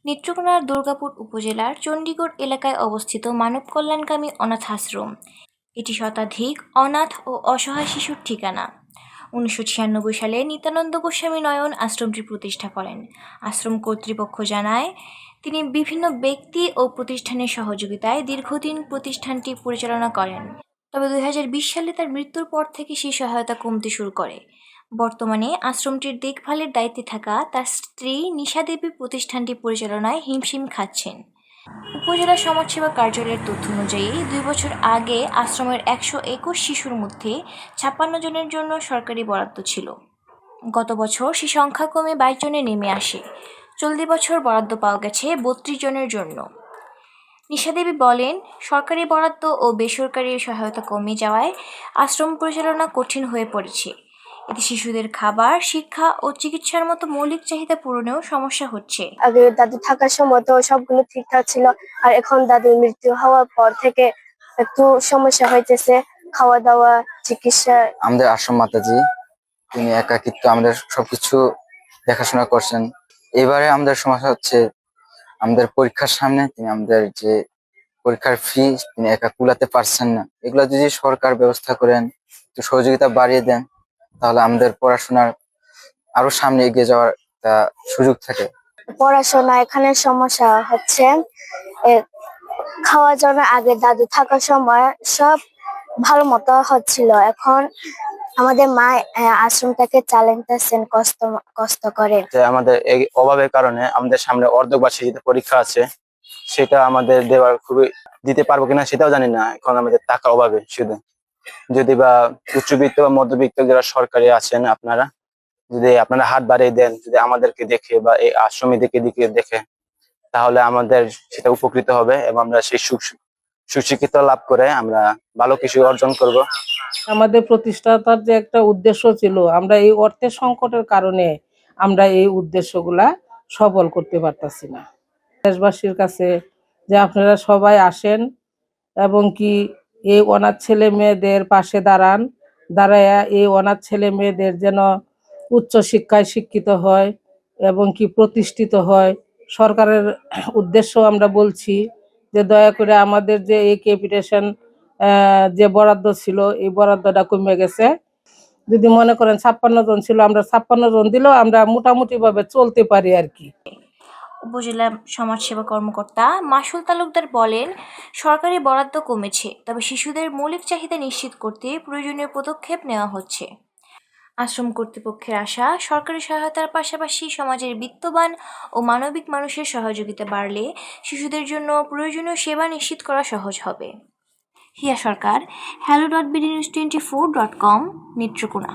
নেত্রকোনার দুর্গাপুর উপজেলার চণ্ডীগড় এলাকায় অবস্থিত মানব কল্যাণকামী অনাথ আশ্রম। এটি শতাধিক অনাথ ও অসহায় শিশুর ঠিকানা। 1996 সালে নিত্যানন্দ গোস্বামী নয়ন আশ্রমটি প্রতিষ্ঠা করেন। আশ্রম কর্তৃপক্ষ জানায়, তিনি বিভিন্ন ব্যক্তি ও প্রতিষ্ঠানের সহযোগিতায় দীর্ঘদিন প্রতিষ্ঠানটি পরিচালনা করেন। তবে 2020 সালে তার মৃত্যুর পর থেকে সেই সহায়তা কমতে শুরু করে। বর্তমানে আশ্রমটির দেখভালের দায়িত্বে থাকা তার স্ত্রী নিশা দেবী প্রতিষ্ঠানটি পরিচালনায় হিমশিম খাচ্ছেন। উপজেলা সমাজসেবা কার্যালয়ের তথ্য অনুযায়ী 2 বছর আগে আশ্রমের 121 শিশুর মধ্যে 56 জনের জন্য সরকারি বরাদ্দ ছিল। গত বছর সে সংখ্যা কমে 22 জনে নেমে আসে। চলতি বছর বরাদ্দ পাওয়া গেছে 32 জনের জন্য। নিশা দেবী বলেন, সরকারি বরাদ্দ ও বেসরকারি সহায়তা কমে যাওয়ায় আশ্রম পরিচালনা কঠিন হয়ে পড়েছে। এতে শিশুদের খাবার, শিক্ষা ও চিকিৎসার মতো মৌলিক চাহিদা পূরণেও সমস্যা হচ্ছে। আগে দাদু থাকার সময় তো সবগুলো ঠিকঠাক ছিল, আর এখন দাদুর মৃত্যু হওয়ার পর থেকে একটু সমস্যা হইতেছে, খাওয়া দাওয়া, চিকিৎসা। আমাদের আশ্রম মাতাজি তিনি একাকিত্ব আমাদের সবকিছু দেখাশোনা করছেন। এবারে আমাদের সমস্যা হচ্ছে আমাদের পরীক্ষার সামনে তিনি আমাদের যে পরীক্ষার ফি তিনি একা কুলাতে পারছেন না। এগুলো যদি সরকার ব্যবস্থা করেন, একটু সহযোগিতা বাড়িয়ে দেন, তাহলে আমাদের পড়াশোনার আরো সামনে এগিয়ে যাওয়ার একটা সুযোগ থাকে। পড়াশোনা এখানে সমস্যা হচ্ছে, খাওয়ার জন্য আগে দাদু থাকার সময় সব ভালো মতো হচ্ছিল, এখন আমাদের মা আশ্রমটাকে চালাইতেছেন কষ্ট কষ্ট করে। আমাদের এই অভাবের কারণে আমাদের সামনে অর্ধবার্ষিক যেটা পরীক্ষা আছে সেটা আমাদের দেওয়ার খুবই দিতে পারবো কিনা সেটাও জানি না। এখন আমাদের টাকা অভাবে শুধু যদি বা উচ্চবিত্ত বা মধ্যবিত্ত যারা সরকারি আছেন আপনারা যদি আপনারা হাত বাড়িয়ে দেন, যদি আমাদেরকে দেখে বা এই আশ্রমীদেরকে দিকে দেখে, তাহলে আমাদের সেটা উপকৃত হবে এবং আমরা সেই সুশিক্ষিত লাভ করে আমরা ভালো কিছু অর্জন করব। আমাদের প্রতিষ্ঠাতার যে একটা উদ্দেশ্য ছিল, আমরা এই অর্থের সংকটের কারণে আমরা এই উদ্দেশ্যগুলা সফল করতে পারতাছি না। দেশবাসীর কাছে যে আপনারা সবাই আসেন এবং কি এই অনাথ ছেলে মেয়েদের পাশে দাঁড়ায় এই অনাথ ছেলে মেয়েদের যেন উচ্চ শিক্ষায় শিক্ষিত হয় এবং কি প্রতিষ্ঠিত হয়। সরকারের উদ্দেশ্য আমরা বলছি যে দয়া করে আমাদের যে এই ক্যাপিটেশন যে বরাদ্দ ছিল এই বরাদ্দটা কমে গেছে। যদি মনে করেন 56 জন ছিল, আমরা 56 জন দিলেও আমরা মোটামুটি ভাবে চলতে পারি আর কি। উপজেলা সমাজসেবা কর্মকর্তা মাসুল তালুকদার বলেন, সরকারি বরাদ্দ কমেছে, তবে শিশুদের মৌলিক চাহিদা নিশ্চিত করতে প্রয়োজনীয় পদক্ষেপ নেওয়া হচ্ছে। আশ্রম কর্তৃপক্ষের আশা, সরকারি সহায়তার পাশাপাশি সমাজের বিত্তবান ও মানবিক মানুষের সহযোগিতা বাড়লে শিশুদের জন্য প্রয়োজনীয় সেবা নিশ্চিত করা সহজ হবে। হিয়া সরকার, hello.bdnews24.com, নেত্রকোনা।